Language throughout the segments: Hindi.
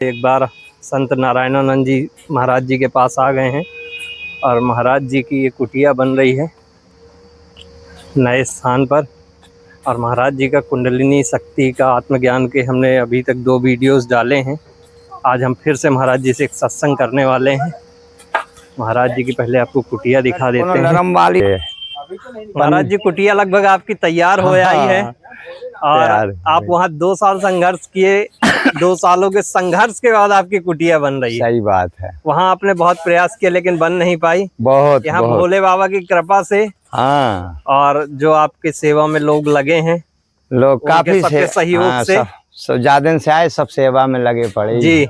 एक बार संत नारायणानंद जी महाराज जी के पास आ गए हैं और महाराज जी की ये कुटिया बन रही है नए स्थान पर। और महाराज जी का कुंडलिनी शक्ति का आत्मज्ञान के हमने अभी तक 2 वीडियोस डाले हैं। आज हम फिर से महाराज जी से एक सत्संग करने वाले हैं। महाराज जी की पहले आपको कुटिया दिखा देते हैं। महाराज जी कुटिया लगभग आपकी तैयार हो आई है और आप वहाँ 2 साल संघर्ष किए। 2 सालों के संघर्ष के बाद आपकी कुटिया बन रही है। सही बात है। वहाँ आपने बहुत प्रयास किया लेकिन बन नहीं पाई। बहुत यहाँ भोले बाबा की कृपा से हाँ, और जो आपकी सेवा में लोग लगे हैं, लोग काफी सहयोग से सब ज्यादा से आए, सब सेवा में लगे पड़े जी।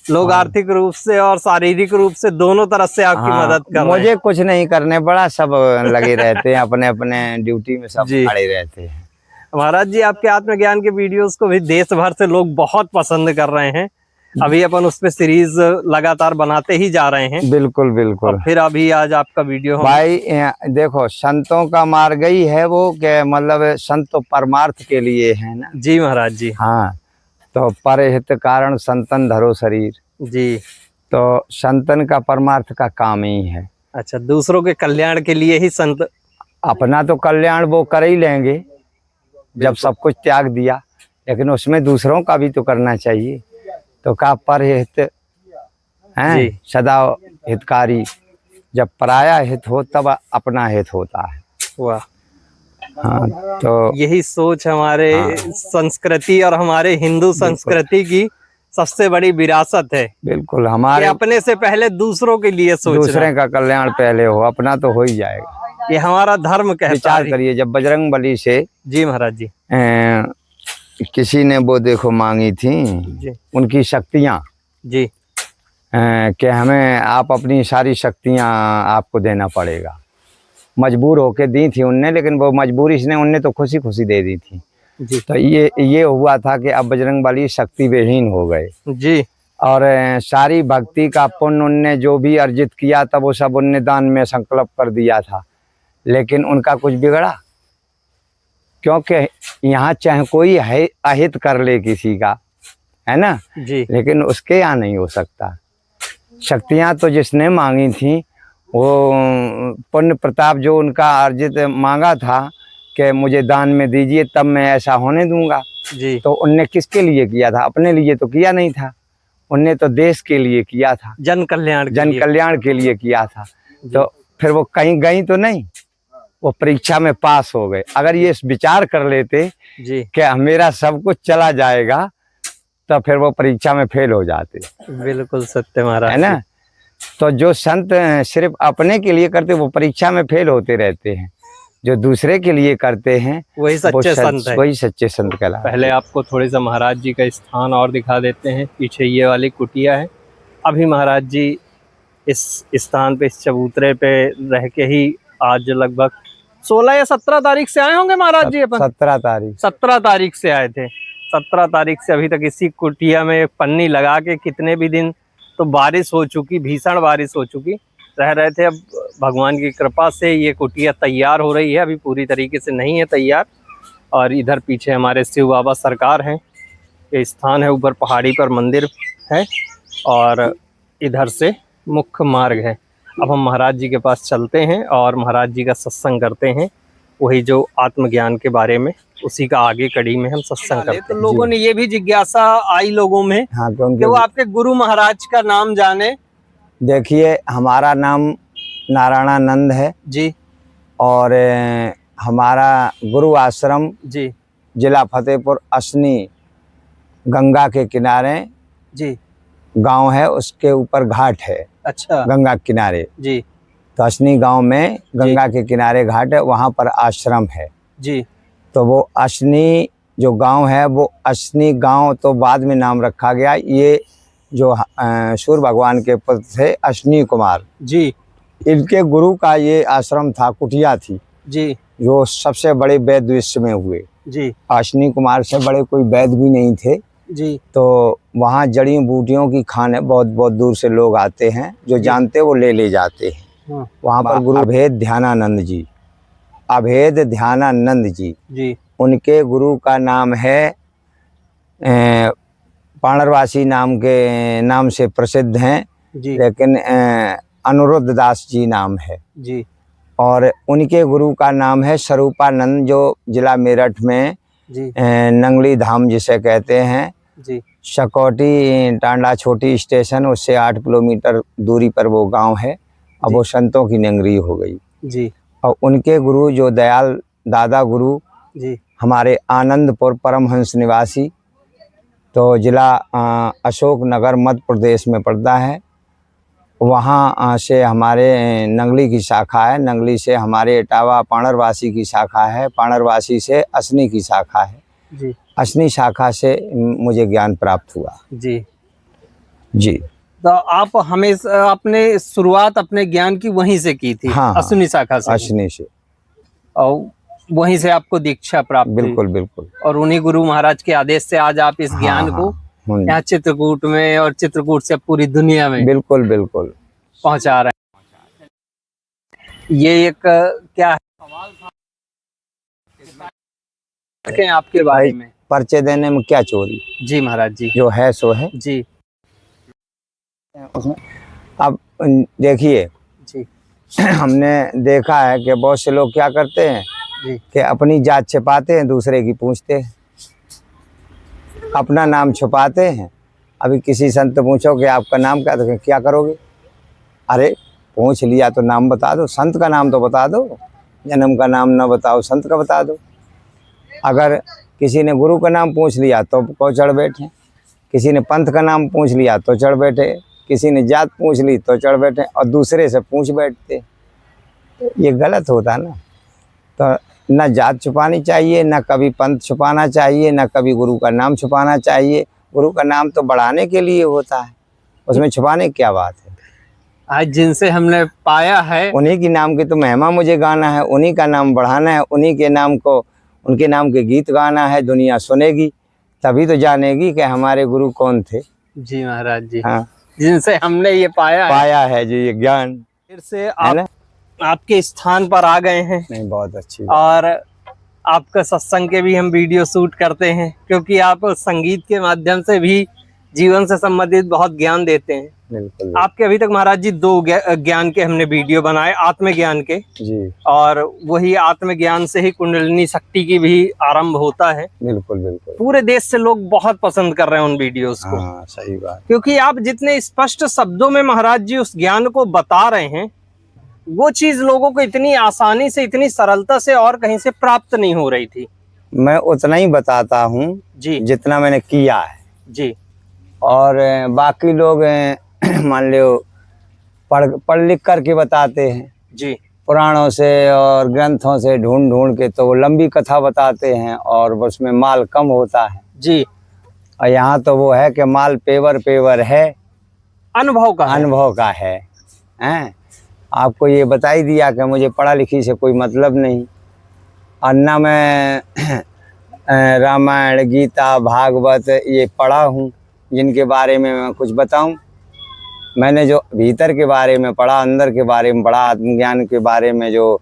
लोग आर्थिक रूप से और शारीरिक रूप से दोनों तरफ से आपकी मदद कर रहे हैं। मुझे कुछ नहीं करने पड़ा, सब लगे रहते हैं अपने अपने ड्यूटी में, सब खड़े रहते हैं। महाराज जी आपके आत्मज्ञान के वीडियोस को भी देश भर से लोग बहुत पसंद कर रहे हैं। अभी अपन उस पे सीरीज लगातार बनाते ही जा रहे हैं। बिल्कुल बिल्कुल। और फिर अभी आज आपका वीडियो भाई देखो, संतों का मार्ग ही है वो, के मतलब संत तो परमार्थ के लिए है ना जी महाराज जी। हाँ, तो परहित कारण संतन धरो शरीर जी। तो संतन का परमार्थ का काम ही है। अच्छा, दूसरों के कल्याण के लिए ही संत। अपना तो कल्याण वो कर ही लेंगे जब सब कुछ त्याग दिया, लेकिन उसमें दूसरों का भी तो करना चाहिए। तो का परहित है सदा हितकारी, जब पराया हित हो तब अपना हित होता है। वाह। हाँ, तो यही सोच हमारे संस्कृति और हमारे हिंदू संस्कृति की सबसे बड़ी विरासत है। बिल्कुल, हमारे अपने से पहले दूसरों के लिए सोचना, दूसरे का कल्याण पहले हो, अपना तो हो ही जाएगा। ये हमारा धर्म कहता है। विचार करिए, जब बजरंगबली से जी महाराज जी किसी ने वो देखो मांगी थी उनकी शक्तियाँ जी, कि हमें आप अपनी सारी शक्तियाँ आपको देना पड़ेगा। मजबूर होके दी थी उनने, लेकिन वो मजबूरी से उनने तो खुशी खुशी दे दी थी जी। तो ये हुआ था कि अब बजरंगबली शक्ति विहीन हो गए जी। और सारी भक्ति का पुण्य उनने जो भी अर्जित किया था वो सब उनने दान में संकल्प कर दिया था, लेकिन उनका कुछ बिगड़ा। क्योंकि यहाँ चाहे कोई है अहित कर ले किसी का, है ना जी, लेकिन उसके यहाँ नहीं हो सकता। शक्तियाँ तो जिसने मांगी थी वो पुण्य प्रताप जो उनका अर्जित मांगा था कि मुझे दान में दीजिए तब मैं ऐसा होने दूंगा जी। तो उनने किसके लिए किया था? अपने लिए तो किया नहीं था, उनने तो देश के लिए किया था, जन कल्याण के लिए किया था। तो फिर वो कहीं गई तो नहीं, वो परीक्षा में पास हो गए। अगर ये विचार कर लेते जी कि मेरा सब कुछ चला जाएगा, तो फिर वो परीक्षा में फेल हो जाते। बिल्कुल सत्य महाराज, है ना। तो जो संत सिर्फ अपने के लिए करते वो परीक्षा में फेल होते रहते हैं, जो दूसरे के लिए करते हैं वही सच्चे संत है, वही सच्चे संत कहलाते हैं। पहले आपको थोड़ी सा महाराज जी का स्थान और दिखा देते हैं। पीछे ये वाली कुटिया है। अभी महाराज जी इस स्थान पे, इस चबूतरे पे रह के ही आज लगभग 16 या 17 तारीख से आए होंगे महाराज जी। अपन 17 तारीख से आए थे। 17 तारीख से अभी तक इसी कुटिया में पन्नी लगा के कितने भी दिन तो बारिश हो चुकी, भीषण बारिश हो चुकी, रह रहे थे। अब भगवान की कृपा से ये कुटिया तैयार हो रही है, अभी पूरी तरीके से नहीं है तैयार। और इधर पीछे हमारे शिव बाबा सरकार हैं। ये स्थान है, ऊपर पहाड़ी पर मंदिर है और इधर से मुख्य मार्ग है। अब हम महाराज जी के पास चलते हैं और महाराज जी का सत्संग करते हैं, वही जो आत्मज्ञान के बारे में, उसी का आगे कड़ी में हम सत्संग करते हैं। तो लोगों ने ये भी जिज्ञासा आई लोगों में कि वो आपके गुरु महाराज का नाम जाने। देखिए, हमारा नाम नारायणानंद है जी, और हमारा गुरु आश्रम जी जिला फतेहपुर असनी गंगा के किनारे जी गांव है, उसके ऊपर घाट है। अच्छा, गंगा के किनारे जी। तो असनी गांव में गंगा के किनारे घाट है, वहाँ पर आश्रम है जी। तो वो असनी जो गांव है वो असनी गांव तो बाद में नाम रखा गया। ये जो सूर्य भगवान के पुत्र थे अश्विनी कुमार जी, इनके गुरु का ये आश्रम था, कुटिया थी जी, जो सबसे बड़े वैद्य विश्व में हुए जी। अश्विनी कुमार से बड़े कोई वैद्य भी नहीं थे जी। तो वहाँ जड़ी बूटियों की खाने बहुत बहुत दूर से लोग आते हैं, जो जानते वो ले जाते हैं। वहाँ पर गुरु अभेद ध्यानानंद जी जी, उनके गुरु का नाम है पाणरवासी नाम से प्रसिद्ध हैं जी लेकिन अनुरुद्ध दास जी नाम है जी। और उनके गुरु का नाम है स्वरूपानंद, जो जिला मेरठ में जी नंगली धाम जिसे कहते हैं। जी शकौटी टांडा छोटी स्टेशन उससे 8 किलोमीटर दूरी पर वो गांव है। अब जी वो संतों की नगरी हो गई। जी और उनके गुरु जो दयाल दादा गुरु जी हमारे आनंदपुर परमहंस निवासी, तो जिला अशोक नगर मध्य प्रदेश में पड़ता है। वहाँ से हमारे नंगली की शाखा है, नंगली से हमारे इटावा पाणरवासी की शाखा है, पाणरवासी से असनी की शाखा है। जी असनी शाखा से मुझे ज्ञान प्राप्त हुआ। जी। जी तो आप हमेशा अपने शुरुआत अपने ज्ञान की वहीं से की थी? हाँ, असुनी शाखा से? असनी से। और वहीं से आपको दीक्षा प्राप्त हुई? बिल्कुल बिल्कुल। और उन्हीं गुरु महाराज के आदेश से आज आप इस ज्ञान को यहाँ चित्रकूट में और चित्रकूट से पूरी दुनिया में बिल्कुल बिल्कुल पहुंचा रहे हैं। ये एक क्या है सवाल था आपके बारे में? परिचय देने में क्या चोरी? जी महाराज जी। जो है सो है जी। उसमें अब देखिए जी हमने देखा है कि बहुत से लोग क्या करते हैं जी कि अपनी जात छिपाते हैं, दूसरे की पूछते हैं, अपना नाम छुपाते हैं। अभी किसी संत पूछो कि आपका नाम क्या, तो क्या करोगे? अरे पूछ लिया तो नाम बता दो, संत का नाम तो बता दो, जन्म का नाम ना बताओ, संत का बता दो। अगर किसी ने गुरु का नाम पूछ लिया तो को चढ़ बैठे, किसी ने पंथ का नाम पूछ लिया तो चढ़ बैठे, किसी ने जात पूछ ली तो चढ़ बैठे और दूसरे से पूछ बैठते। ये गलत होता ना। तो न जात छुपानी चाहिए, न कभी पंथ छुपाना चाहिए, न कभी गुरु का नाम छुपाना चाहिए। गुरु का नाम तो बढ़ाने के लिए होता है, उसमें छुपाने की क्या बात है। आज जिनसे हमने पाया है उन्हीं की नाम की तो महिमा मुझे गाना है, उन्हीं का नाम बढ़ाना है, उन्हीं के नाम को, उनके नाम के गीत गाना है। दुनिया सुनेगी तभी तो जानेगी कि हमारे गुरु कौन थे। जी महाराज जी। हाँ, जिनसे हमने ये पाया है जो ये ज्ञान। फिर से आप आपके स्थान पर आ गए हैं। नहीं, बहुत अच्छी और आपका सत्संग के भी हम वीडियो शूट करते हैं, क्योंकि आप संगीत के माध्यम से भी जीवन से संबंधित बहुत ज्ञान देते हैं। बिल्कुल। आपके अभी तक महाराज जी 2 ज्ञान के हमने वीडियो बनाए, आत्मज्ञान के जी, और वही आत्मज्ञान से ही कुंडलिनी शक्ति की भी आरंभ होता है। बिल्कुल बिल्कुल। पूरे देश से लोग बहुत पसंद कर रहे हैं उन वीडियोस को। हाँ, सही बात। क्योंकि आप जितने स्पष्ट शब्दों में महाराज जी उस ज्ञान को बता रहे हैं, वो चीज लोगों को इतनी आसानी से, इतनी सरलता से और कहीं से प्राप्त नहीं हो रही थी। मैं उतना ही बताता हूँ जी जितना मैंने किया है। जी। और बाकी लोग मान लो पढ़ लिख करके बताते हैं जी, पुराणों से और ग्रंथों से ढूंढ ढूंढ के, तो वो लंबी कथा बताते हैं और उसमें माल कम होता है। जी। और यहाँ तो वो है कि माल पेवर है, अनुभव का है। हैं? आपको ये बता ही दिया कि मुझे पढ़ा लिखी से कोई मतलब नहीं, और ना मैं रामायण गीता भागवत ये पढ़ा हूँ जिनके बारे में मैं कुछ बताऊं। मैंने जो भीतर के बारे में पढ़ा, अंदर के बारे में पढ़ा, आत्मज्ञान के बारे में जो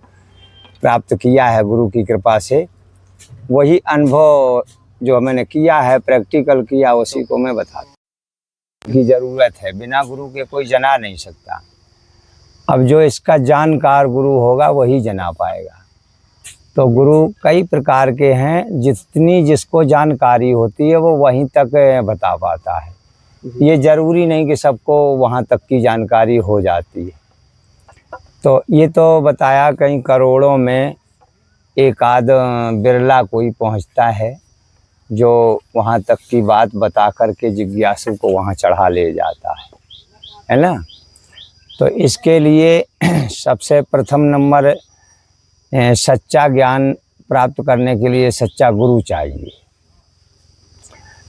प्राप्त किया है गुरु की कृपा से, वही अनुभव जो मैंने किया है, प्रैक्टिकल किया, उसी को मैं बताता की ज़रूरत है। बिना गुरु के कोई जना नहीं सकता। अब जो इसका जानकार गुरु होगा वही जना पाएगा। तो गुरु कई प्रकार के हैं, जितनी जिसको जानकारी होती है वो वहीं तक बता पाता है। ये ज़रूरी नहीं कि सबको वहाँ तक की जानकारी हो जाती है। तो ये तो बताया कई करोड़ों में एक आध बिरला कोई पहुँचता है जो वहाँ तक की बात बता कर के जिज्ञासु को वहाँ चढ़ा ले जाता है ना। तो इसके लिए सबसे प्रथम नंबर सच्चा ज्ञान प्राप्त करने के लिए सच्चा गुरु चाहिए,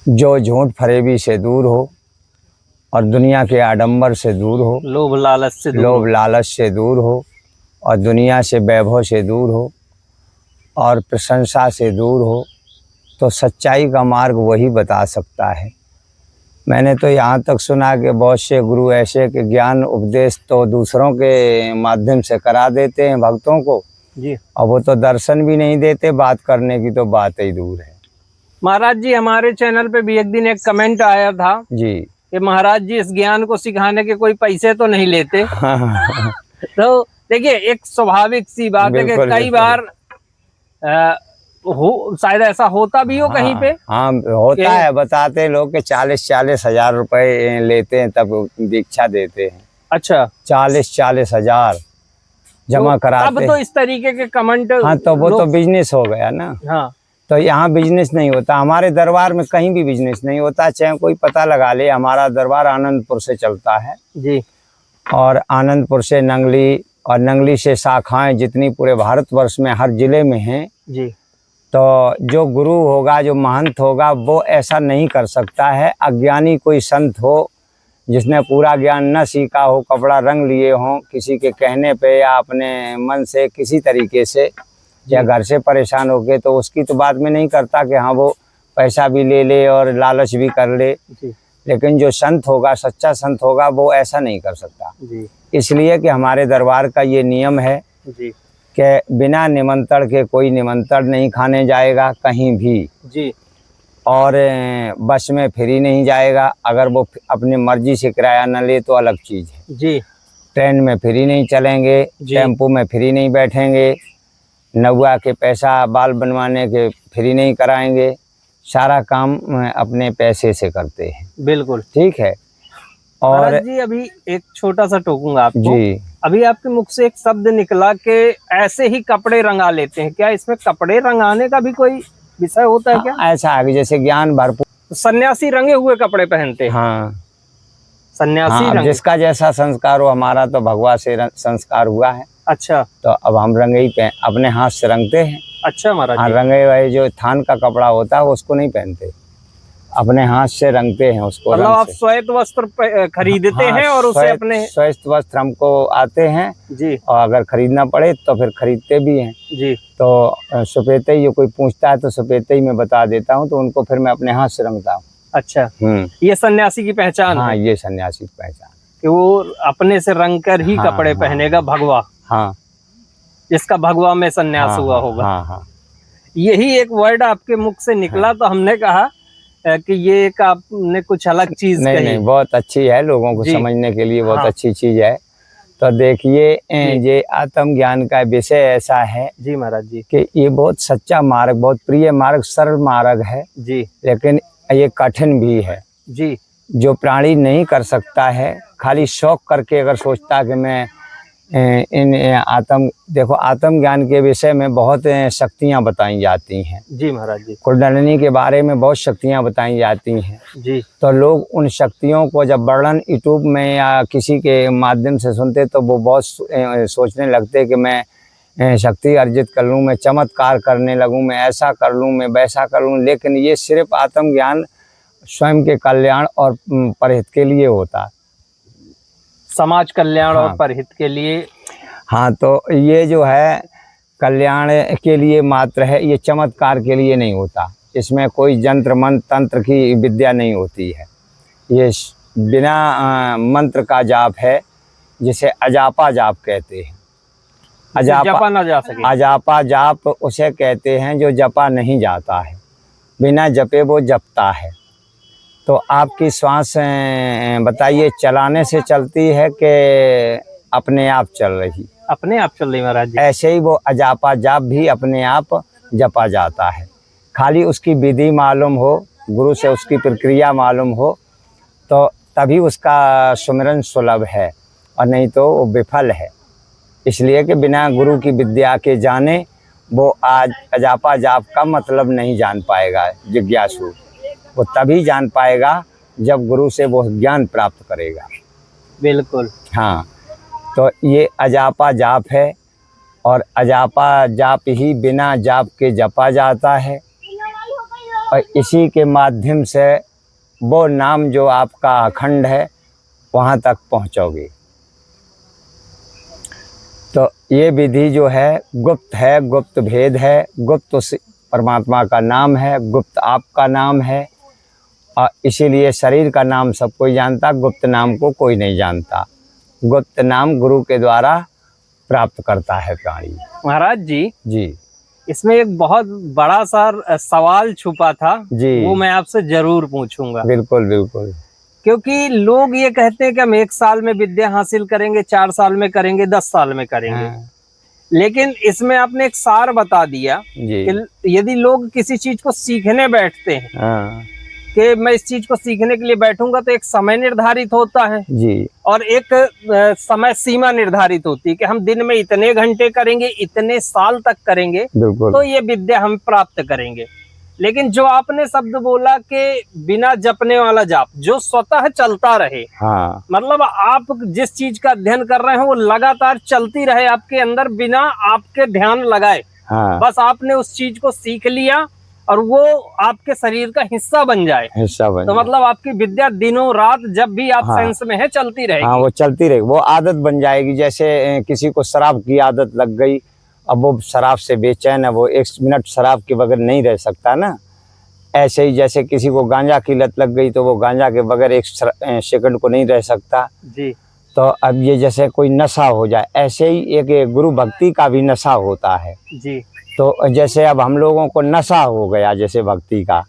जो झूठ फरेबी से दूर हो और दुनिया के आडंबर से दूर हो, लोभ लालच से दूर हो और दुनिया से वैभव से दूर हो और प्रशंसा से दूर हो। तो सच्चाई का मार्ग वही बता सकता है। मैंने तो यहाँ तक सुना कि बहुत से गुरु ऐसे कि ज्ञान उपदेश तो दूसरों के माध्यम से करा देते हैं भक्तों को जी, और वो तो दर्शन भी नहीं देते, बात करने की तो बात ही दूर है। महाराज जी, हमारे चैनल पे भी एक दिन एक कमेंट आया था जी कि महाराज जी इस ज्ञान को सिखाने के कोई पैसे तो नहीं लेते। तो देखिए, एक स्वाभाविक सी बात है कि कई बार शायद ऐसा होता भी हो कहीं पे। हाँ होता है, बताते लोग कि 40-40 हजार रुपए लेते हैं तब दीक्षा देते हैं। अच्छा, 40-40 हजार जमा कराते। तब तो इस तरीके के कमेंट, हाँ तो वो तो बिजनेस हो गया ना। हाँ, तो यहाँ बिजनेस नहीं होता, हमारे दरबार में कहीं भी बिजनेस नहीं होता। चाहे कोई पता लगा ले, हमारा दरबार आनंदपुर से चलता है जी, और आनंदपुर से नंगली, और नंगली से शाखाएं जितनी पूरे भारतवर्ष में हर जिले में हैं जी। तो जो गुरु होगा, जो महंत होगा, वो ऐसा नहीं कर सकता है। अज्ञानी कोई संत हो जिसने पूरा ज्ञान न सीखा हो, कपड़ा रंग लिए हों किसी के कहने पे या अपने मन से किसी तरीके से, या घर से परेशान हो गए, तो उसकी तो बात में नहीं करता कि हाँ वो पैसा भी ले ले और लालच भी कर ले जी। लेकिन जो संत होगा, सच्चा संत होगा, वो ऐसा नहीं कर सकता जी। इसलिए कि हमारे दरबार का ये नियम है जी कि बिना निमंत्रण के कोई निमंत्रण नहीं खाने जाएगा कहीं भी जी। और बस में फ्री नहीं जाएगा। अगर वो अपनी मर्जी से किराया न ले तो अलग चीज़ है जी। ट्रेन में फ्री नहीं चलेंगे, टेम्पो में फ्री नहीं बैठेंगे, नौआ के पैसा बाल बनवाने के फ्री नहीं कराएंगे। सारा काम अपने पैसे से करते हैं। बिल्कुल ठीक है। और जी, अभी एक छोटा सा टोकूंगा आपको जी, अभी आपके मुख से एक शब्द निकला कि ऐसे ही कपड़े रंगा लेते हैं। क्या इसमें कपड़े रंगाने का भी कोई विषय होता है क्या? ऐसा है कि जैसे ज्ञान भरपूर, तो सन्यासी रंगे हुए कपड़े पहनते हैं। हाँ सन्यासी हाँ, रंगे। जिसका जैसा संस्कार हो, हमारा तो भगवा से संस्कार हुआ है। अच्छा, तो अब हम रंगे ही अपने हाथ से रंगते हैं। अच्छा महाराज हाँ, जी। रंगे हुए जो थान का कपड़ा होता है उसको नहीं पहनते, अपने हाथ से रंगते हैं उसको। मतलब आप श्वेत वस्त्र खरीदते हैं और उसे अपने श्वेत वस्त्र हमको आते हैं जी, और अगर खरीदना पड़े तो फिर खरीदते भी हैं। जी। तो सफेद ही कोई पूछता है तो सफेद ही मैं बता देता हूँ, तो उनको फिर मैं अपने हाथ से रंगता हूँ। अच्छा, ये सन्यासी की पहचान हाँ, है ये सन्यासी की पहचान कि वो अपने से रंग कर ही हाँ, कपड़े पहनेगा। भगवा, हाँ, जिसका भगवा में सन्यास हुआ होगा। हाँ हाँ। यही एक वर्ड आपके मुख से निकला तो हमने कहा कि ये एक आपने कुछ अलग चीज नहीं कही। नहीं, बहुत अच्छी है, लोगों को समझने के लिए बहुत अच्छी चीज है। तो देखिए, ये आत्म ज्ञान का विषय ऐसा है जी महाराज जी कि ये बहुत सच्चा मार्ग, बहुत प्रिय मार्ग, सरल मार्ग है जी, लेकिन ये कठिन भी है। जी, जो प्राणी नहीं कर सकता है, खाली शौक करके अगर सोचता कि मैं देखो आत्म ज्ञान के विषय में बहुत शक्तियाँ बताई जाती हैं। जी महाराज जी, कुंडलिनी के बारे में बहुत शक्तियाँ बताई जाती हैं। जी। तो लोग उन शक्तियों को जब वर्णन यूट्यूब में या किसी के माध्यम से सुनते तो वो बहुत सोचने लगते कि मैं शक्ति अर्जित कर लूँ, मैं चमत्कार करने लगूँ, मैं ऐसा कर लूँ, मैं वैसा कर लूँ। लेकिन ये सिर्फ आत्मज्ञान स्वयं के कल्याण और परहित के लिए होता, समाज कल्याण और परहित के लिए। हाँ, तो ये जो है कल्याण के लिए मात्र है, ये चमत्कार के लिए नहीं होता। इसमें कोई जंत्र मंत्र तंत्र की विद्या नहीं होती है। ये बिना मंत्र का जाप है, जिसे अजापा जाप कहते हैं। जपा ना जा सके। अजापा जाप उसे कहते हैं जो जपा नहीं जाता है, बिना जपे वो जपता है। तो आपकी श्वास बताइए चलाने से चलती है कि अपने आप चल रही? अपने आप चल रही महाराज जी। ऐसे ही वो अजापा जाप भी अपने आप जपा जाता है, खाली उसकी विधि मालूम हो, गुरु से उसकी प्रक्रिया मालूम हो तो तभी उसका सुमिरन सुलभ है, और नहीं तो वो विफल है। इसलिए कि बिना गुरु की विद्या के जाने वो आज अजापा जाप का मतलब नहीं जान पाएगा। जिज्ञासु वो तभी जान पाएगा जब गुरु से वो ज्ञान प्राप्त करेगा। बिल्कुल। हाँ, तो ये अजापा जाप है, और अजापा जाप ही बिना जाप के जपा जाता है, और इसी के माध्यम से वो नाम जो आपका अखंड है वहाँ तक पहुँचोगे। तो ये विधि जो है गुप्त है, गुप्त भेद है, गुप्त उस परमात्मा का नाम है, गुप्त आपका नाम है, और इसीलिए शरीर का नाम सब कोई जानता, गुप्त नाम को कोई नहीं जानता। गुप्त नाम गुरु के द्वारा प्राप्त करता है प्राणी। महाराज जी, जी, इसमें एक बहुत बड़ा सा सवाल छुपा था जी। वो मैं आपसे जरूर पूछूंगा। बिल्कुल बिल्कुल। क्योंकि लोग ये कहते हैं कि हम 1 साल में विद्या हासिल करेंगे, 4 साल में करेंगे, 10 साल में करेंगे। हाँ। लेकिन इसमें आपने एक सार बता दिया जी। कि यदि लोग किसी चीज को सीखने बैठते हैं हाँ। कि मैं इस चीज को सीखने के लिए बैठूंगा, तो एक समय निर्धारित होता है जी। और एक समय सीमा निर्धारित होती है कि हम दिन में इतने घंटे करेंगे, इतने साल तक करेंगे, बिल्कुल। तो ये विद्या हम प्राप्त करेंगे। लेकिन जो आपने शब्द बोला कि बिना जपने वाला जाप, जो स्वतः चलता रहे, हाँ। मतलब आप जिस चीज का अध्ययन कर रहे हैं वो लगातार चलती रहे आपके अंदर बिना आपके ध्यान लगाए। हाँ। बस आपने उस चीज को सीख लिया और वो आपके शरीर का हिस्सा बन जाए, हिस्सा बन तो जाए। मतलब आपकी विद्या दिनों रात जब भी आप हाँ। सेंस में है चलती रहेगी। हाँ, वो चलती रहेगी, वो आदत बन जाएगी। जैसे किसी को शराब की आदत लग गई, अब वो शराब से बेचैन है, वो 1 मिनट शराब के बगैर नहीं रह सकता ना। ऐसे ही जैसे किसी को गांजा की लत लग गई तो वो गांजा के बगैर 1 सेकंड को नहीं रह सकता। जी। तो अब ये जैसे कोई नशा हो जाए, ऐसे ही एक गुरु भक्ति का भी नशा होता है। जी। तो जैसे अब हम लोगों को नशा हो गया जैसे भक्ति का,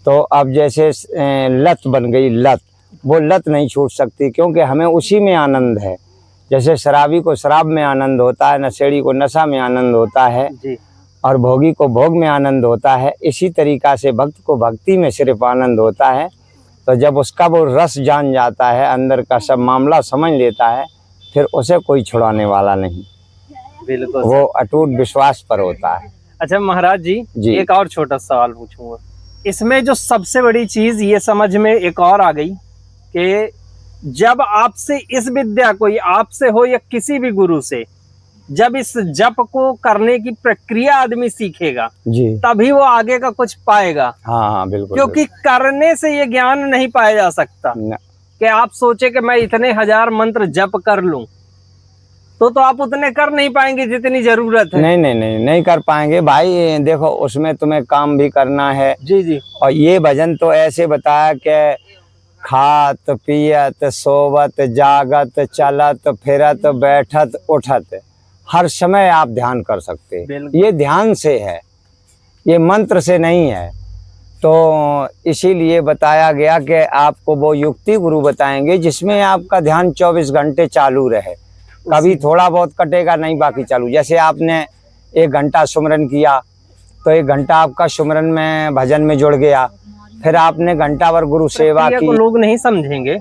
तो अब जैसे लत बन गई, लत, वो लत नहीं छूट सकती, क्योंकि हमें उसी में आनंद है। जैसे शराबी को शराब में आनंद होता है, नशेड़ी को नशा में आनंद होता है, जी। और भोगी को भोग में आनंद होता है। इसी तरीक़ा से भक्त को भक्ति में सिर्फ आनंद होता है। तो जब उसका वो रस जान जाता है, अंदर का सब मामला समझ लेता है, फिर उसे कोई छुड़ाने वाला नहीं। बिल्कुल, वो अटूट विश्वास पर होता है। अच्छा महाराज जी, एक और छोटा सवाल पूछूंगा। इसमें जो सबसे बड़ी चीज ये समझ में एक और आ गई कि जब आपसे इस विद्या कोई आपसे हो या किसी भी गुरु से, जब इस जप को करने की प्रक्रिया आदमी सीखेगा जी, तभी वो आगे का कुछ पाएगा। हाँ हाँ बिल्कुल। क्योंकि करने से ये ज्ञान नहीं पाया जा सकता कि आप सोचे कि मैं इतने 1000 मंत्र जप कर लूं, तो आप उतने कर नहीं पाएंगे जितनी जरूरत है। नहीं कर पाएंगे भाई। देखो, उसमें तुम्हें काम भी करना है। जी जी। और ये भजन तो ऐसे बताया कि खात पियत सोवत जागत चलत फिरत बैठत उठत, हर समय आप ध्यान कर सकते हैं। ये ध्यान से है, ये मंत्र से नहीं है। तो इसीलिए बताया गया कि आपको वो युक्ति गुरु बताएंगे जिसमें आपका ध्यान 24 घंटे चालू रहे, कभी थोड़ा बहुत कटेगा नहीं, बाकी चालू। जैसे आपने 1 घंटा सुमरन किया तो 1 घंटा आपका सुमरन में भजन में जुड़ गया, फिर आपने घंटा भर गुरु सेवा की। लोग नहीं समझेंगे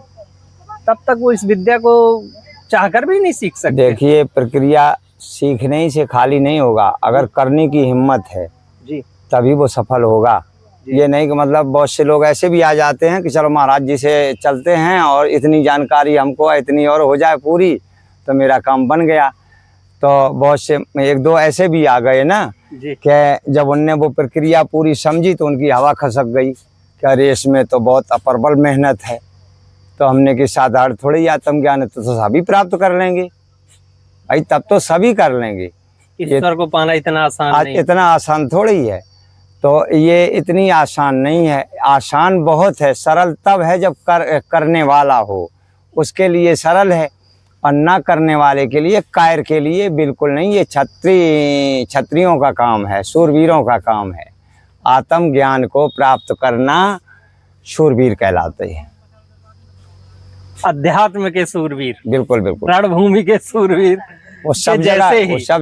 तब तक वो इस विद्या को चाहकर भी नहीं सीख सकते। देखिए, प्रक्रिया सीखने ही से खाली नहीं होगा, अगर करने की हिम्मत है जी तभी वो सफल होगा। ये नहीं कि मतलब बहुत से लोग ऐसे भी आ जाते हैं कि चलो महाराज जी से चलते हैं और इतनी जानकारी हमको इतनी और हो जाए पूरी तो मेरा काम बन गया। तो बहुत से 1-2 ऐसे भी आ गए ना कि जब उनने वो प्रक्रिया पूरी समझी तो उनकी हवा खसक गई कि अरे इसमें तो बहुत अप्रबल मेहनत है। तो हमने कि साधारण थोड़ी ही आत्मज्ञान है, तो सभी प्राप्त कर लेंगे भाई, तब तो सभी कर लेंगे। ईश्वर को पाना इतना आसान नहीं, इतना आसान थोड़ी है। तो ये इतनी आसान नहीं है, आसान बहुत है। सरल तब है जब करने वाला हो, उसके लिए सरल है, और ना करने वाले के लिए, कायर के लिए बिल्कुल नहीं। ये क्षत्रियों का काम है, शूरवीरों का काम है। आत्मज्ञान को प्राप्त करना शूरवीर कहलाते हैं, अध्यात्म के शूरवीर। बिल्कुल बिल्कुल, रणभूमि के शूरवीर। वो सब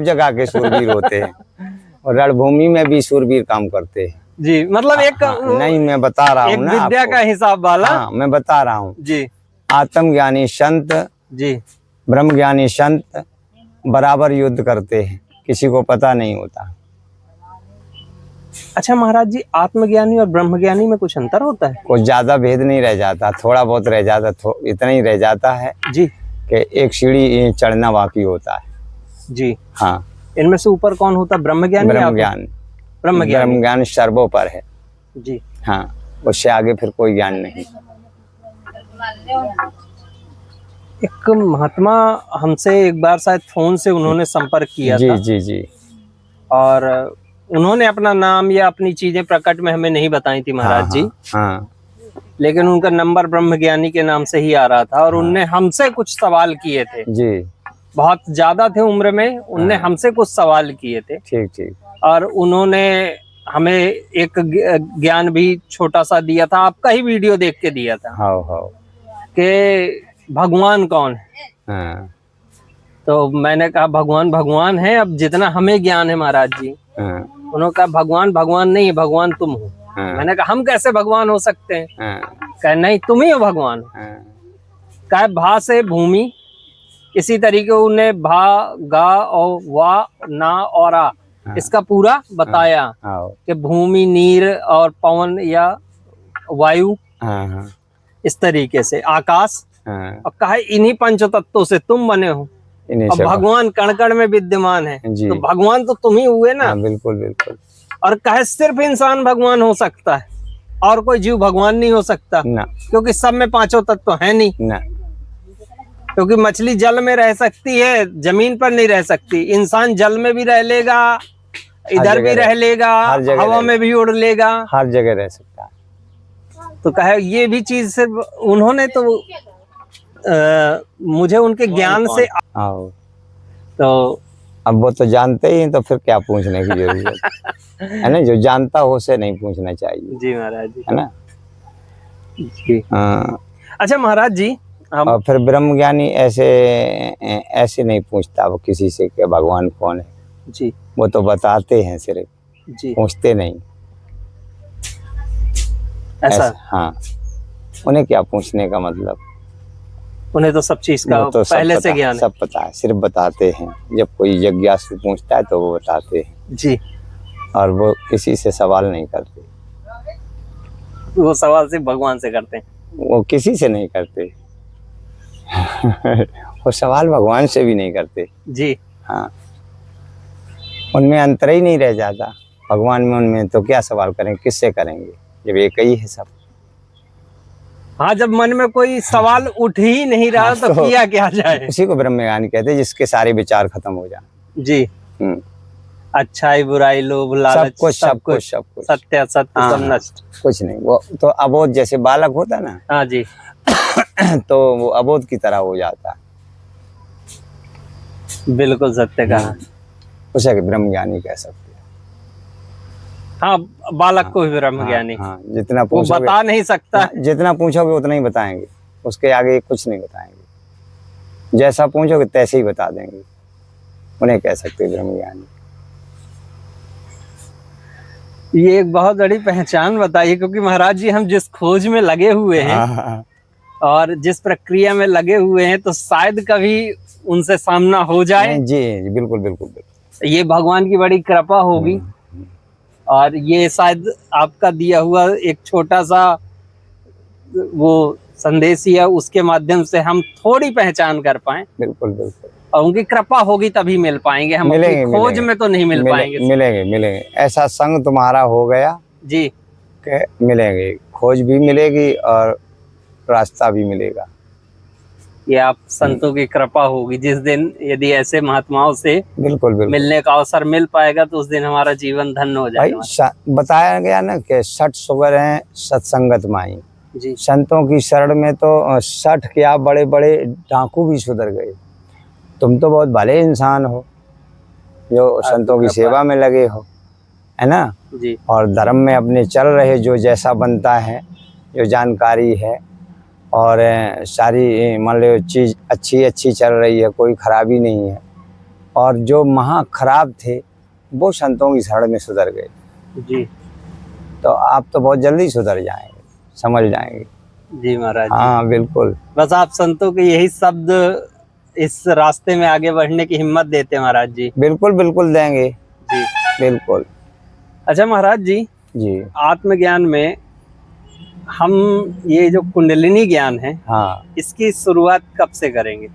जगह के शूरवीर होते हैं, और रणभूमि में भी शूरवीर काम करते हैं। जी, मतलब एक नहीं, मैं बता रहा हूँ ना, विद्या का हिसाब वाला। हाँ, मैं बता रहा हूँ जी। आत्मज्ञानी संत, जी, ब्रह्मज्ञानी संत बराबर युद्ध करते हैं, किसी को पता नहीं होता। अच्छा महाराज जी, आत्मज्ञानी और ब्रह्मज्ञानी में कुछ अंतर होता है? कुछ ज्यादा भेद नहीं रह जाता, थोड़ा बहुत रह जाता, इतना ही रह जाता है जी कि एक सीढ़ी चढ़ना बाकी होता है। जी हाँ। इनमें से ऊपर कौन होता है? ब्रह्मज्ञानी। ब्रह्मज्ञान सर्वो पर है। जी हाँ, उससे आगे फिर कोई ज्ञान नहीं। एक महात्मा हमसे एक बार शायद फोन से उन्होंने संपर्क किया था। जी जी। और उन्होंने अपना नाम या अपनी चीजें प्रकट में हमें नहीं बताई थी महाराज जी। हाँ। लेकिन उनका नंबर ब्रह्मज्ञानी के नाम से ही आ रहा था, और उनने हमसे कुछ सवाल किए थे। जी। बहुत ज्यादा थे उम्र में, उनने हमसे कुछ सवाल किए थे। ठीक ठीक। और उन्होंने हमें एक ज्ञान भी छोटा सा दिया था, आपका ही वीडियो देख के दिया था हाँ कि भगवान कौन है। हाँ तो मैंने कहा भगवान भगवान है, अब जितना हमें ज्ञान है महाराज जी। हाँ उन्होंने कहा भगवान भगवान नहीं है, भगवान तुम हो। हाँ। मैंने कहा हम कैसे भगवान हो सकते हैं? हाँ कहा नहीं, तुम ही हो भगवान। हाँ कहा भा से भूमि, इसी तरीके उन्हें भा गा और वा ना और आ, इसका पूरा बताया हाँ कि भूमि, नीर और पवन या वायु, हाँ इस तरीके से आकाश। हाँ। और कहा इन्हीं पंच तत्वों से तुम बने हो। इन्हीं और से भगवान कण कण में विद्यमान है, जी। तो भगवान तो तुम ही हुए ना। हाँ, बिल्कुल बिल्कुल। और कहे सिर्फ इंसान भगवान हो सकता है और कोई जीव भगवान नहीं हो सकता ना, क्योंकि सब में पांचों तत्व है नहीं ना। क्योंकि मछली जल में रह सकती है, जमीन पर नहीं रह सकती। इंसान जल में भी रह लेगा, इधर भी रह लेगा, हवा में भी उड़ लेगा, हर जगह रह सकता है। तो कहे ये भी चीज सिर्फ उन्होंने तो मुझे उनके ज्ञान से तो अब वो तो जानते ही हैं, तो फिर क्या पूछने की जरूरत है ना। जो जानता हो उसे नहीं पूछना चाहिए। जी महाराज जी, है ना जी। हाँ। अच्छा महाराज जी, और फिर ब्रह्म ज्ञानी ऐसे नहीं पूछता वो किसी से कि भगवान कौन है जी। वो तो बताते हैं सिर्फ, जी। पूछते नहीं ऐसा। हाँ, उन्हें क्या पूछने का मतलब, उन्हें तो सब चीज का तो पहले से ज्ञान है, सब पता है, सिर्फ बताते हैं। जब कोई जिज्ञासु पूछता है तो वो बताते हैं जी। और वो किसी से सवाल नहीं करते। वो सवाल सिर्फ भगवान से करते हैं, वो किसी से नहीं करते वो सवाल भगवान से भी नहीं करते। जी। हाँ, उनमें अंतर ही नहीं रह जाता। भगवान में उनमें तो क्या सवाल करेंगे, किससे करेंगे जब एक ही है सब। हाँ, जब मन में कोई सवाल उठ ही नहीं रहा हाँ, तो किया क्या जाए। उसी को ब्रह्म ज्ञान कहते हैं, जिसके सारे विचार खत्म हो जाए। जी। अच्छाई बुराई लोभ लालच सब कुछ सत्य असत्य सब नष्ट, कुछ नहीं। वो तो अबोध जैसे बालक होता है ना। हाँ जी। तो वो अबोध की तरह हो जाता है। बिल्कुल सत्य कहा। उसे ब्रह्म ज्ञानी कह सकते हैं। हाँ, बालक को भी ब्रह्म ज्ञानी। हाँ, जितना वो बता नहीं सकता, जितना पूछोगे उतना ही बताएंगे, उसके आगे कुछ नहीं बताएंगे। जैसा पूछोगे तैसे ही बता देंगे, उन्हें कह सकते हैं ब्रह्म ज्ञानी। ये एक बहुत बड़ी पहचान बताइए, क्योंकि महाराज जी हम जिस खोज में लगे हुए हैं और जिस प्रक्रिया में लगे हुए हैं, तो शायद कभी उनसे सामना हो जाए। जी बिल्कुल बिल्कुल बिल्कुल। ये भगवान की बड़ी कृपा होगी और ये शायद आपका दिया हुआ एक छोटा सा वो संदेश ही है, उसके माध्यम से हम थोड़ी पहचान कर पाए। बिल्कुल बिल्कुल। और उनकी कृपा होगी तभी मिल पाएंगे, हम अपनी खोज में तो नहीं मिल पाएंगे। मिलेंगे। ऐसा संग तुम्हारा हो गया जी कि मिलेंगे, खोज भी मिलेगी और रास्ता भी मिलेगा। ये आप संतों की कृपा होगी। जिस दिन यदि ऐसे महात्माओं से बिल्कुल मिलने का अवसर मिल पाएगा तो उस दिन हमारा जीवन धन्य हो जाएगा। बताया गया ना कि 60 सुगर हैं सत्संगत माई। जी। संतों की शरण में तो 60 क्या बड़े बड़े डाकू भी सुधर गए। तुम तो बहुत भले इंसान हो जो संतों की सेवा में लगे हो, है ना जी। और धर्म में अपने चल रहे, जो जैसा बनता है, जो जानकारी है और सारी मान लो चीज़ अच्छी चल रही है, कोई खराबी नहीं है। और जो महा खराब थे वो संतों की शरण में सुधर गए। जी। तो आप तो बहुत जल्दी सुधर जाएंगे, समझ जाएंगे। जी महाराज। हाँ बिल्कुल। बस आप संतों के यही शब्द इस रास्ते में आगे बढ़ने की हिम्मत देते हैं महाराज जी। बिल्कुल बिल्कुल देंगे जी बिल्कुल। अच्छा महाराज जी, जी आत्मज्ञान में हम ये जो कुंडलिनी ज्ञान है, हाँ, इसकी शुरुआत कब से करेंगे?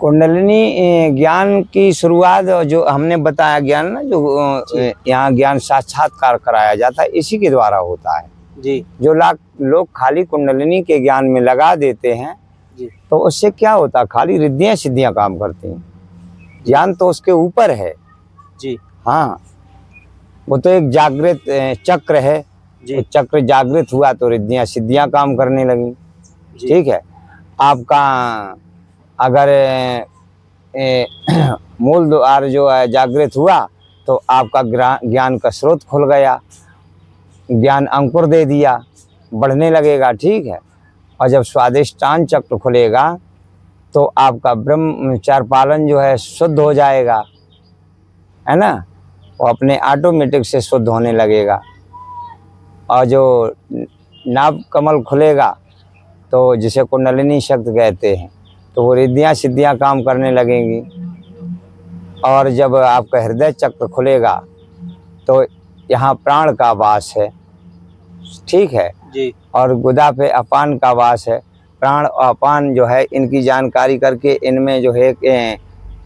कुंडलिनी ज्ञान की शुरुआत जो हमने बताया ज्ञान ना, जो यहाँ ज्ञान साक्षात्कार कराया जाता है, इसी के द्वारा होता है। जी। जो लोग खाली कुंडलिनी के ज्ञान में लगा देते हैं जी, तो उससे क्या होता है, खाली रिद्धियां सिद्धियां काम करती हैं। ज्ञान तो उसके ऊपर है जी। हाँ, वो तो एक जागृत चक्र है जी। तो चक्र जागृत हुआ तो रिद्धियां सिद्धियां काम करने लगी। ठीक है। आपका अगर मूल द्वार जो है जागृत हुआ तो आपका ज्ञान का स्रोत खुल गया, ज्ञान अंकुर दे दिया, बढ़ने लगेगा। ठीक है। और जब स्वादिष्टान चक्र खुलेगा तो आपका ब्रह्मचार्य पालन जो है शुद्ध हो जाएगा, है ना, वो अपने ऑटोमेटिक से शुद्ध होने लगेगा। और जो नाभ कमल खुलेगा तो जिसे कुंडलिनी शक्ति कहते हैं, तो वो रिद्धियाँ सिद्धियाँ काम करने लगेंगी। और जब आपका हृदय चक्र खुलेगा तो यहाँ प्राण का वास है। ठीक है जी। और गुदा पे अपान का वास है। प्राण और अपान जो है इनकी जानकारी करके इनमें जो है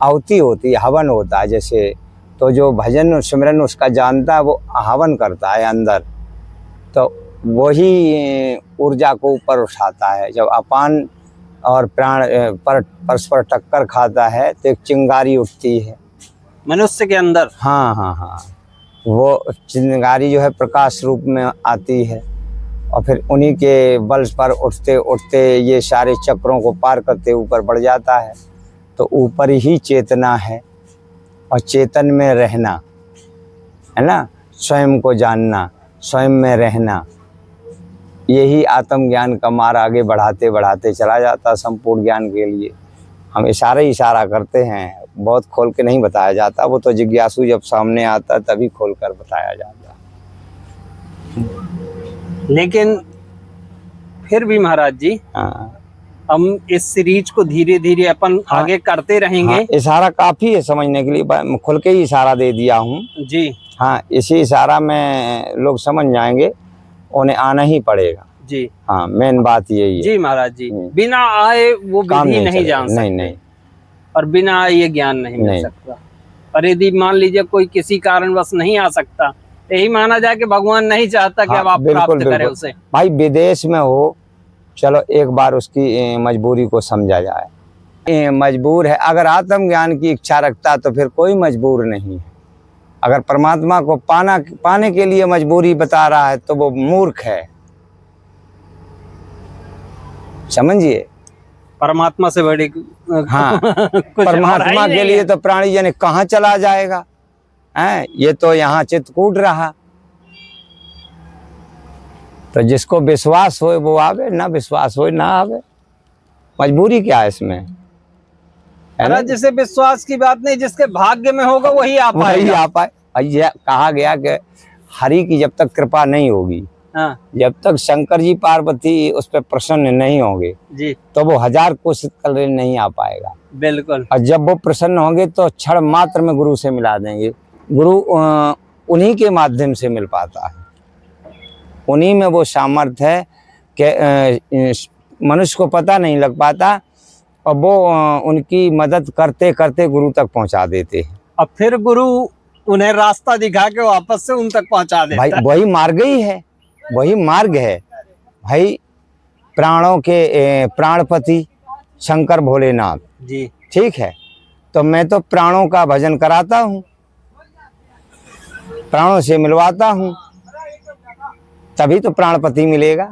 आहुति होती है, हवन होता है जैसे। तो जो भजन सिमरन उसका जानता है वो हवन करता है अंदर, तो वही ऊर्जा को ऊपर उठाता है। जब अपान और प्राण परस्पर टक्कर खाता है तो एक चिंगारी उठती है मनुष्य के अंदर। हाँ हाँ हाँ, वो चिंगारी जो है प्रकाश रूप में आती है और फिर उन्हीं के बल पर उठते उठते ये सारे चक्रों को पार करते ऊपर बढ़ जाता है। तो ऊपर ही चेतना है और चेतन में रहना, है ना, स्वयं को जानना, स्वयं में रहना, यही आत्मज्ञान का मार्ग आगे बढ़ाते बढ़ाते चला जाता संपूर्ण ज्ञान के लिए। हम इशारा करते हैं, बहुत खोल के नहीं बताया जाता, वो तो जिज्ञासु जब सामने आता तभी खोल कर बताया जाता। लेकिन फिर भी महाराज जी, हाँ, हम इस सीरीज को धीरे धीरे अपन हाँ, आगे करते रहेंगे। हाँ, इशारा काफी है समझने के लिए, खुल के ही इशारा दे दिया हूँ जी। हाँ, इसी इशारा में लोग समझ जाएंगे, उन्हें आना ही पड़ेगा जी। हाँ, मेन बात यही है जी महाराज जी, बिना आए वो विधि नहीं जान सकते। नहीं, और बिना आए ये ज्ञान नहीं मिल सकता। और यदि मान लीजिए कोई किसी कारणवश नहीं आ सकता, यही माना जाए कि भगवान नहीं चाहता कि अब आप प्राप्त करें उसे। भाई विदेश में हो, चलो एक बार उसकी मजबूरी को समझा जाए। मजबूर है, अगर आत्मज्ञान की इच्छा रखता तो फिर कोई मजबूर नहीं है। अगर परमात्मा को पाने के लिए मजबूरी बता रहा है तो वो मूर्ख है, समझिए। परमात्मा से बड़ी हाँ परमात्मा के लिए तो प्राणी जन कहाँ चला जाएगा, हैं? ये तो यहाँ चित्रकूट रहा। तो जिसको विश्वास हो वो आवे, ना विश्वास हो ना आवे, मजबूरी क्या है इसमें, है ना। जिसे विश्वास की बात नहीं, जिसके भाग्य में होगा वही आ पाए। ये कहा गया कि हरि की जब तक कृपा नहीं होगी, हाँ, जब तक शंकर जी पार्वती उस पर प्रसन्न नहीं होंगे जी, तो वो 1000 कोशिश कर नहीं आ पाएगा। बिल्कुल। और जब वो प्रसन्न होंगे तो क्षण मात्र में गुरु से मिला देंगे। गुरु उन्हीं के माध्यम से मिल पाता है, उन्हीं में वो सामर्थ्य है कि मनुष्य को पता नहीं लग पाता और वो उनकी मदद करते करते गुरु तक पहुंचा देते हैं। अब फिर गुरु उन्हें रास्ता दिखा के वापस से उन तक पहुंचा देता भाई है। वही मार्ग ही है, वही मार्ग है भाई। प्राणों के प्राणपति शंकर भोलेनाथ जी, ठीक है। तो मैं तो प्राणों का भजन कराता हूँ, प्राणों से मिलवाता हूँ, तभी तो प्राणपति मिलेगा।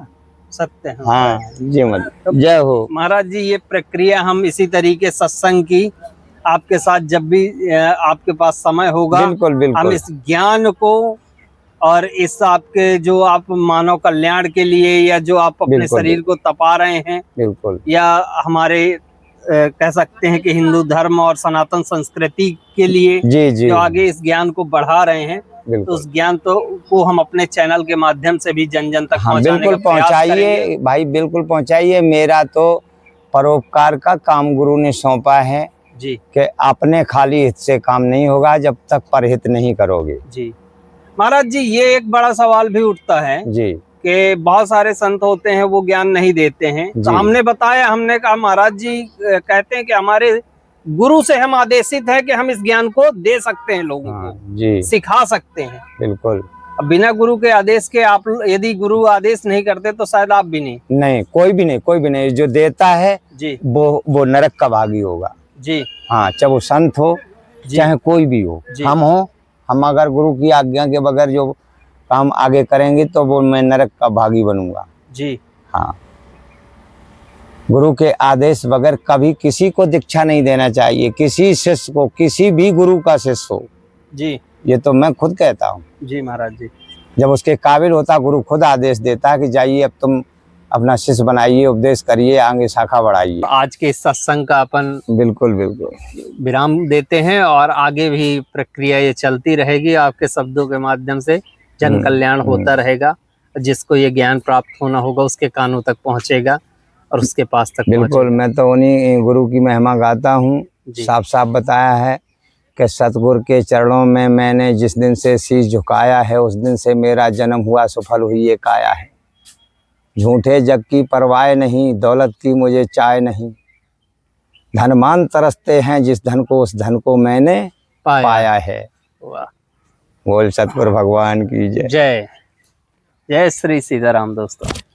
सत्य है। हाँ जी मतलब जय हो महाराज जी। ये प्रक्रिया हम इसी तरीके सत्संग की आपके साथ जब भी आपके पास समय होगा, बिल्कुल बिल्कुल हम इस ज्ञान को और इस आपके जो आप मानव कल्याण के लिए या जो आप अपने शरीर को तपा रहे हैं, बिल्कुल, या हमारे कह सकते हैं कि हिंदू धर्म और सनातन संस्कृति के लिए जी जो आगे इस ज्ञान को बढ़ा रहे हैं, तो उस ज्ञान को हम अपने चैनल के माध्यम से भी जन जन तक बिल्कुल पहुंचाइए भाई, बिल्कुल पहुंचाइए। मेरा तो परोपकार का काम गुरु ने सौंपा है जी कि अपने खाली हित से काम नहीं होगा जब तक परहित नहीं करोगे। जी महाराज जी, ये एक बड़ा सवाल भी उठता है जी कि बहुत सारे संत होते हैं वो ज्ञान नहीं देते हैं। तो हमने कहा महाराज जी कहते हैं कि हमारे गुरु से हम आदेशित है कि हम इस ज्ञान को दे सकते हैं, लोगों को जी सिखा सकते हैं। बिल्कुल। अब बिना गुरु के आदेश के आप यदि गुरु आदेश नहीं करते तो शायद आप भी नहीं, कोई भी नहीं। जो देता है जी वो नरक का भागी होगा जी। हाँ, चाहे वो संत हो चाहे कोई भी हो, हम अगर गुरु की आज्ञा के बगैर जो काम आगे करेंगे तो वो मैं नरक का भागी बनूंगा जी। हाँ, गुरु के आदेश बगैर कभी किसी को दीक्षा नहीं देना चाहिए, किसी शिष्य को, किसी भी गुरु का शिष्य हो जी, ये तो मैं खुद कहता हूँ। जी महाराज जी। जब उसके काबिल होता गुरु खुद आदेश देता कि जाइए अब तुम अपना शिष्य बनाइए, उपदेश करिए, आगे शाखा बढ़ाइए। आज के इस सत्संग का अपन बिल्कुल बिल्कुल विराम देते हैं और आगे भी प्रक्रिया ये चलती रहेगी। आपके शब्दों के माध्यम से जन कल्याण होता रहेगा। जिसको ये ज्ञान प्राप्त होना होगा उसके कानों तक पहुंचेगा और उसके पास तक बिल्कुल। मैं तो उन्हीं गुरु की महिमा गाता हूँ। जी। साफ साफ बताया है कि सतगुरु के चरणों में मैंने जिस दिन से शीश झुकाया है उस दिन से मेरा जन्म हुआ, सफल हुई ये काया है। झूठे जग की परवाह नहीं, दौलत की मुझे चाय नहीं। धनमान तरसते हैं जिस धन को, उस धन को मैंने पाया है। वाह। बोल सतगुरु भगवान की जय। जय। जय श्री सीताराम दोस्तों।